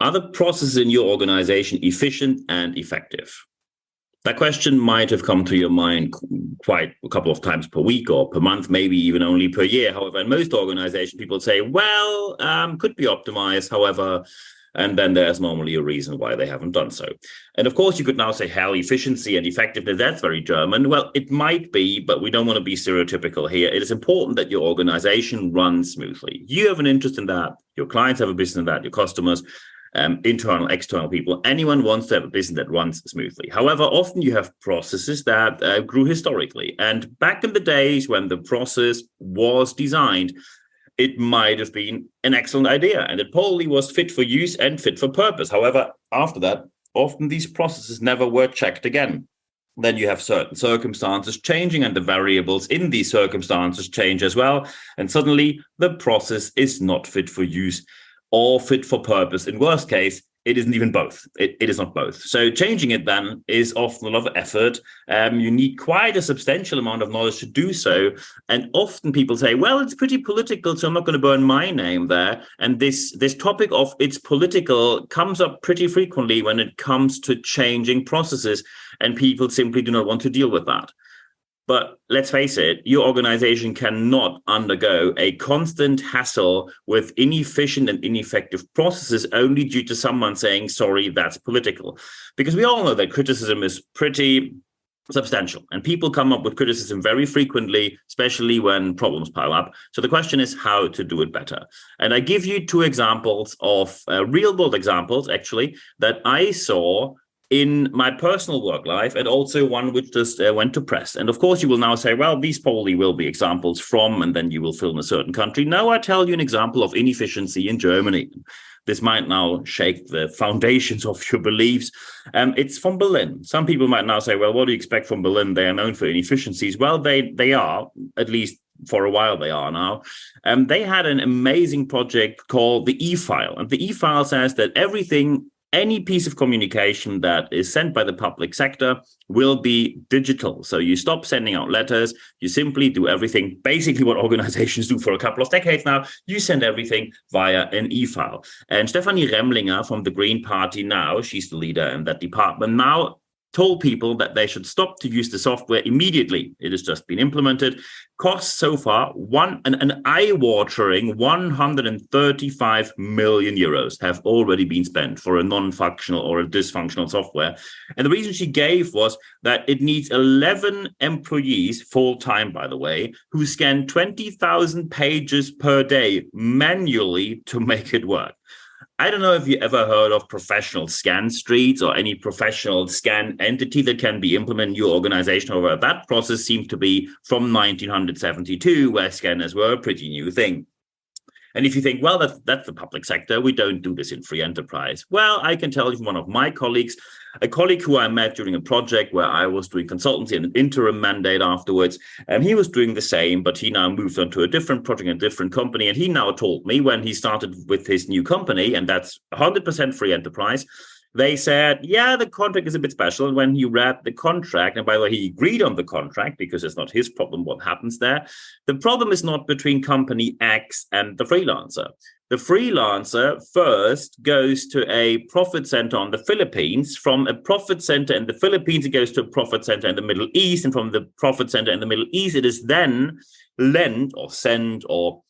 Are the processes in your organization efficient and effective? That question might have come to your mind quite a couple of times per week or per month, maybe even only per year. However, in most organizations, people say, well, could be optimized. However, and then there's normally a reason why they haven't done so. And of course, you could now say, hell, efficiency and effectiveness, that's very German. Well, it might be, but we don't want to be stereotypical here. It is important that your organization runs smoothly. You have an interest in that. Your clients have a business in that, your customers, internal, external people. Anyone wants to have a business that runs smoothly. However, often you have processes that grew historically. And back in the days when the process was designed, it might have been an excellent idea, and it probably was fit for use and fit for purpose. However, after that, often these processes never were checked again. Then you have certain circumstances changing, and the variables in these circumstances change as well. And suddenly the process is not fit for use or fit for purpose. In worst case, it isn't even both. It is not both. So changing it then is often a lot of effort. You need quite a substantial amount of knowledge to do so. And often people say, well, it's pretty political, so I'm not going to burn my name there. And this topic of it's political comes up pretty frequently when it comes to changing processes, and people simply do not want to deal with that. But let's face it, your organization cannot undergo a constant hassle with inefficient and ineffective processes only due to someone saying, sorry, that's political. Because we all know that criticism is pretty substantial, and people come up with criticism very frequently, especially when problems pile up. So the question is how to do it better. And I give you two examples of real world examples, actually, that I saw in my personal work life, and also one which just went to press. And of course, you will now say, well, these probably will be examples from, and then you will fill in a certain country. No, I tell you an example of inefficiency in Germany. This might now shake the foundations of your beliefs. It's from Berlin. Some people might now say, well, what do you expect from Berlin? They are known for inefficiencies. Well, they are, at least for a while they are now. They had an amazing project called the e-file. And the e-file says that any piece of communication that is sent by the public sector will be digital. So you stop sending out letters. You simply do everything, basically what organizations do for a couple of decades now. You send everything via an e-file. And Stefanie Remlinger from the Green Party now, she's the leader in that department, now told people that they should stop to use the software immediately. It has just been implemented. Costs so far an eye-watering 135 million euros have already been spent for a non-functional or a dysfunctional software. And the reason she gave was that it needs 11 employees, full-time by the way, who scan 20,000 pages per day manually to make it work. I don't know if you ever heard of professional scan streets or any professional scan entity that can be implemented in your organization. However, that process seems to be from 1972, where scanners were a pretty new thing. And if you think, well, that's the public sector, we don't do this in free enterprise. Well, I can tell you from one of my colleagues, a colleague who I met during a project where I was doing consultancy and an interim mandate afterwards, and he was doing the same, but he now moved on to a different project, a different company. And he now told me when he started with his new company, and that's 100% free enterprise, they said, yeah, the contract is a bit special. And when he read the contract, and by the way, he agreed on the contract because it's not his problem what happens there. The problem is not between company X and the freelancer. The freelancer first goes to a profit center on the Philippines. From a profit center in the Philippines, it goes to a profit center in the Middle East. And from the profit center in the Middle East, it is then lent or sent or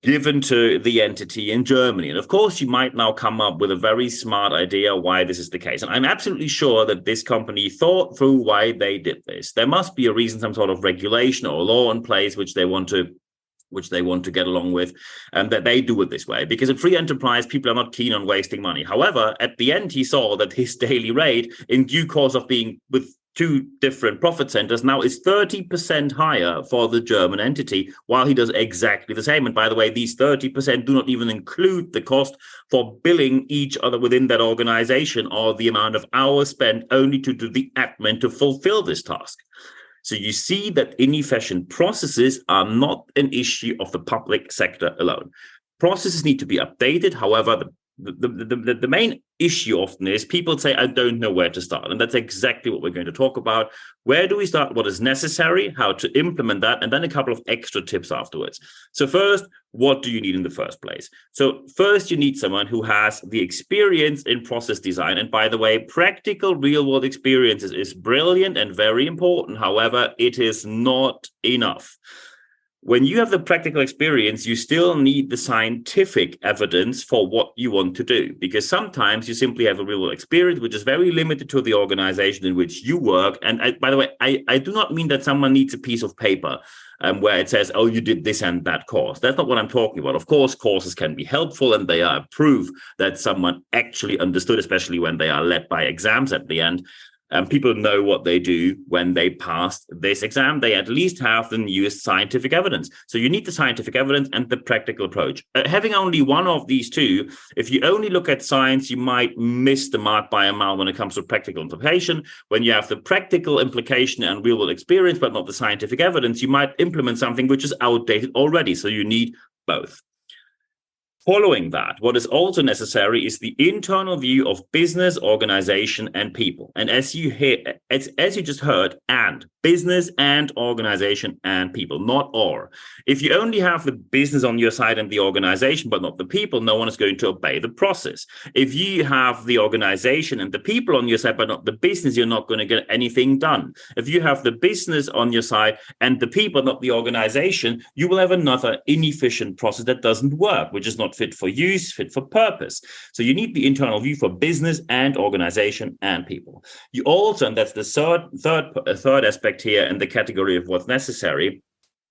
given to the entity in Germany. And of course, you might now come up with a very smart idea why this is the case. And I'm absolutely sure that this company thought through why they did this. There must be a reason, some sort of regulation or law in place which they want to get along with, and that they do it this way. Because in free enterprise, people are not keen on wasting money. However, at the end, he saw that his daily rate, in due course of being with two different profit centers, now is 30% higher for the German entity, while he does exactly the same. And by the way, these 30% do not even include the cost for billing each other within that organization or the amount of hours spent only to do the admin to fulfill this task. So you see that inefficient processes are not an issue of the public sector alone. Processes need to be updated. However, the the main issue often is people say, I don't know where to start. And that's exactly what we're going to talk about. Where do we start? What is necessary? How to implement that? And then a couple of extra tips afterwards. So first, what do you need in the first place? So first, you need someone who has the experience in process design. And by the way, practical real-world experiences is brilliant and very important. However, it is not enough. When you have the practical experience, you still need the scientific evidence for what you want to do, because sometimes you simply have a real experience which is very limited to the organization in which you work. And by the way, I do not mean that someone needs a piece of paper where it says, oh, you did this and that course. That's not what I'm talking about. Of course, courses can be helpful and they are proof that someone actually understood, especially when they are led by exams at the end. And people know what they do when they pass this exam. They at least have the newest scientific evidence. So you need the scientific evidence and the practical approach. Having only one of these two, if you only look at science, you might miss the mark by a mile when it comes to practical implication. When you have the practical implication and real-world experience, but not the scientific evidence, you might implement something which is outdated already. So you need both. Following that, what is also necessary is the internal view of business, organization, and people. And as you just heard, and business and organization and people, not or. If you only have the business on your side and the organization, but not the people, no one is going to obey the process. If you have the organization and the people on your side, but not the business, you're not going to get anything done. If you have the business on your side and the people, not the organization, you will have another inefficient process that doesn't work, which is not fit for use, fit for purpose. So you need the internal view for business and organization and people. You also, and that's the third aspect here in the category of what's necessary,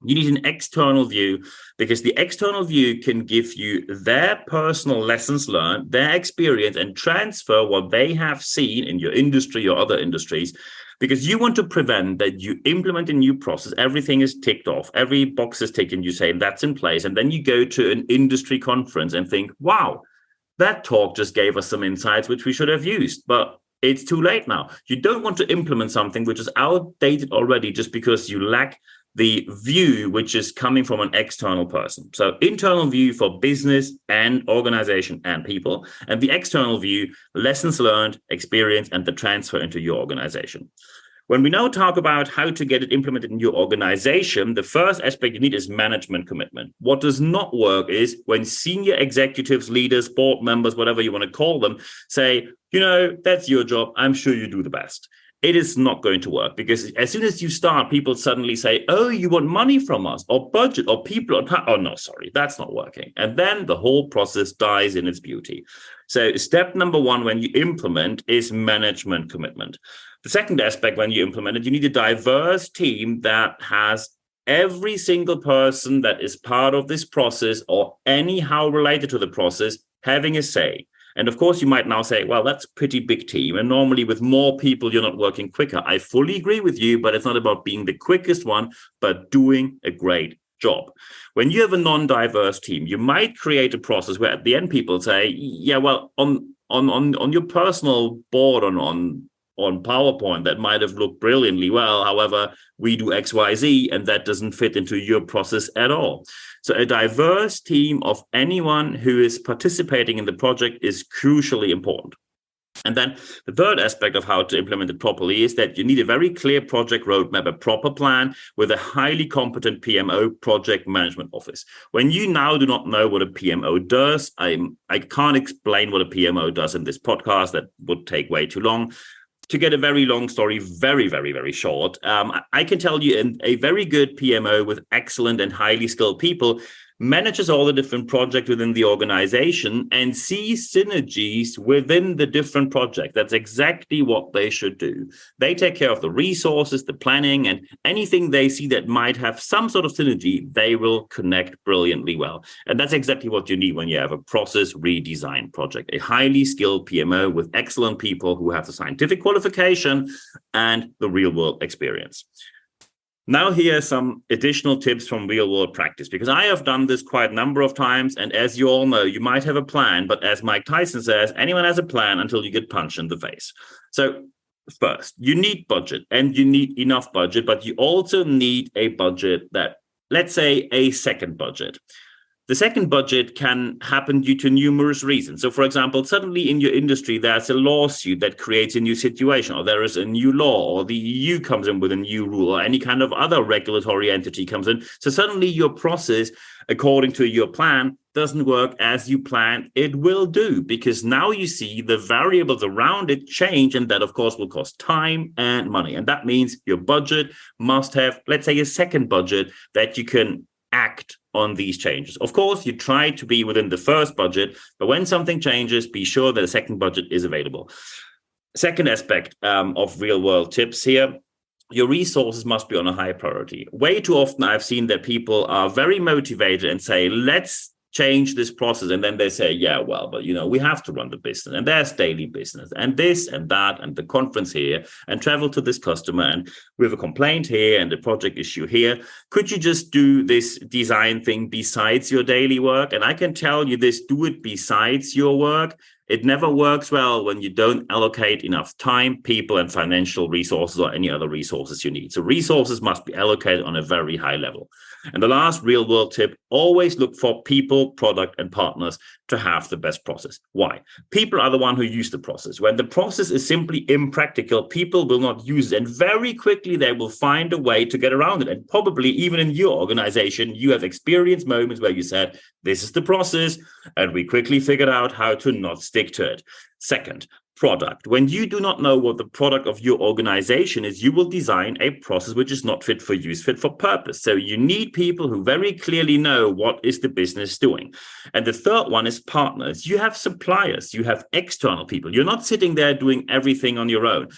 you need an external view, because the external view can give you their personal lessons learned, their experience, and transfer what they have seen in your industry or other industries. Because you want to prevent that you implement a new process, everything is ticked off, every box is ticked, and you say that's in place. And then you go to an industry conference and think, wow, that talk just gave us some insights which we should have used. But it's too late now. You don't want to implement something which is outdated already just because you lack the view which is coming from an external person. So internal view for business and organization and people, and the external view, lessons learned, experience, and the transfer into your organization. When we now talk about how to get it implemented in your organization, the first aspect you need is management commitment. What does not work is when senior executives, leaders, board members, whatever you want to call them, say, you know, that's your job. I'm sure you do the best. It is not going to work, because as soon as you start, people suddenly say, oh, you want money from us or budget or people. Oh, no, sorry, that's not working. And then the whole process dies in its beauty. So step number one when you implement is management commitment. The second aspect when you implement it, you need a diverse team that has every single person that is part of this process or anyhow related to the process having a say. And of course, you might now say, well, that's a pretty big team. And normally with more people, you're not working quicker. I fully agree with you, but it's not about being the quickest one, but doing a great job. When you have a non-diverse team, you might create a process where at the end people say, yeah, well, on your personal board on PowerPoint, that might have looked brilliantly well. However, we do X, Y, Z, and that doesn't fit into your process at all. So a diverse team of anyone who is participating in the project is crucially important. And then the third aspect of how to implement it properly is that you need a very clear project roadmap, a proper plan with a highly competent PMO, project management office. When you now do not know what a PMO does, I can't explain what a PMO does in this podcast. That would take way too long. To get a very long story very, very, very short, I can tell you a very good PMO with excellent and highly skilled people manages all the different projects within the organization and sees synergies within the different projects. That's exactly what they should do. They take care of the resources, the planning, and anything they see that might have some sort of synergy, they will connect brilliantly well. And that's exactly what you need when you have a process redesign project, a highly skilled PMO with excellent people who have the scientific qualification and the real world experience. Now, here are some additional tips from real-world practice, because I have done this quite a number of times. And as you all know, you might have a plan, but as Mike Tyson says, anyone has a plan until you get punched in the face. So first, you need budget, and you need enough budget, but you also need a budget that, let's say, a second budget. The second budget can happen due to numerous reasons. So, for example, suddenly in your industry, there's a lawsuit that creates a new situation, or there is a new law, or the EU comes in with a new rule, or any kind of other regulatory entity comes in. So suddenly your process, according to your plan, doesn't work as you planned it will do, because now you see the variables around it change, and that, of course, will cost time and money. And that means your budget must have, let's say, a second budget that you can act on these changes. Of course, you try to be within the first budget, but when something changes, be sure that a second budget is available. Second aspect of real world tips here: your resources must be on a high priority. Way too often I've seen that people are very motivated and say, let's change this process. And then they say, yeah, well, but we have to run the business, and there's daily business and this and that and the conference here and travel to this customer, and we have a complaint here and a project issue here. Could you just do this design thing besides your daily work? And I can tell you this: do it besides your work. It never works well when you don't allocate enough time, people, and financial resources, or any other resources you need. So resources must be allocated on a very high level. And the last real world tip: always look for people, product, and partners to have the best process. Why? People are the one who use the process. When the process is simply impractical, people will not use it. And very quickly, they will find a way to get around it. And probably even in your organization, you have experienced moments where you said, this is the process, and we quickly figured out how to not stick to it. Second, product. When you do not know what the product of your organization is, you will design a process which is not fit for use, fit for purpose. So you need people who very clearly know what is the business doing. And the third one is partners. You have suppliers, you have external people. You're not sitting there doing everything on your own.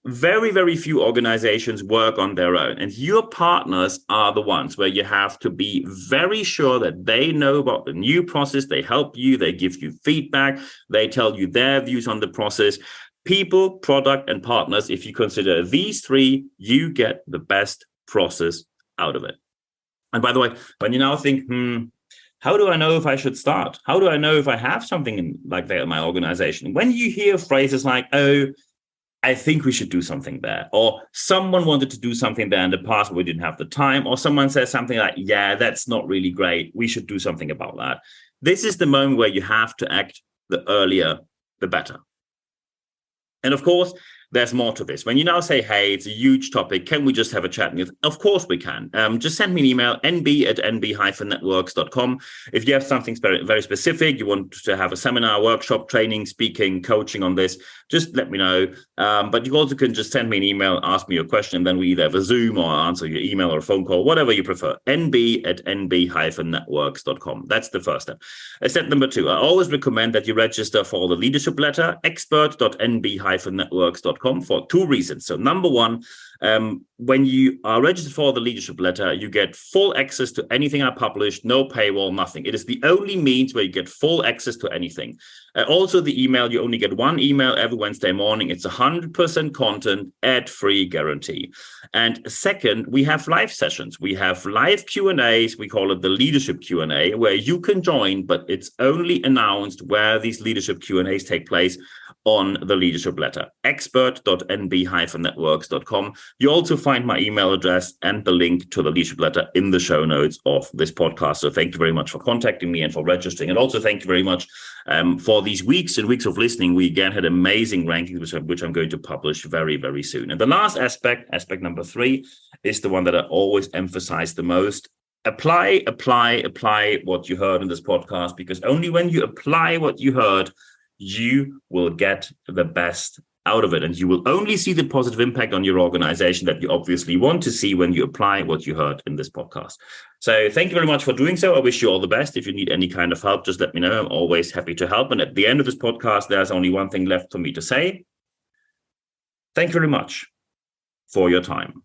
Very, very few organizations work on their own, and your partners are the ones where you have to be very sure that they know about the new process. They help you, they give you feedback, they tell you their views on the process. People, product, and partners, if you consider these three, you get the best process out of it. And by the way, when you now think, how do I know if I should start? How do I know if I have something like that in my organization? When you hear phrases like, oh, I think we should do something there, or someone wanted to do something there in the past, but we didn't have the time, or someone says something like, yeah, that's not really great, we should do something about that. This is the moment where you have to act. The earlier, the better. And of course, there's more to this. When you now say, hey, it's a huge topic, can we just have a chat? And of course we can. Just send me an email, nb@nb-networks.com. If you have something very specific, you want to have a seminar, workshop, training, speaking, coaching on this, just let me know. But you also can just send me an email, ask me your question, and then we either have a Zoom or answer your email or a phone call, whatever you prefer. nb@nb-networks.com. That's the first step. Step number 2, I always recommend that you register for the leadership letter, expert.nb-networks.com, for 2 reasons. So number 1, when you are registered for the leadership letter, you get full access to anything I publish, no paywall, nothing. It is the only means where you get full access to anything. Also, the email, you only get 1 email every Wednesday morning. It's 100% content, ad-free guarantee. And second, we have live sessions. We have live Q&As. We call it the leadership Q&A, where you can join, but it's only announced where these leadership Q&As take place on the leadership letter, expert.nb-networks.com. You also find my email address and the link to the leadership letter in the show notes of this podcast. So thank you very much for contacting me and for registering. And also thank you very much for these weeks and weeks of listening. We again had amazing rankings, which I'm going to publish very, very soon. And the last aspect number 3, is the one that I always emphasize the most. Apply what you heard in this podcast, because only when you apply what you heard, you will get the best out of it. And you will only see the positive impact on your organization that you obviously want to see when you apply what you heard in this podcast. So thank you very much for doing so. I wish you all the best. If you need any kind of help, just let me know. I'm always happy to help. And at the end of this podcast, there's only one thing left for me to say. Thank you very much for your time.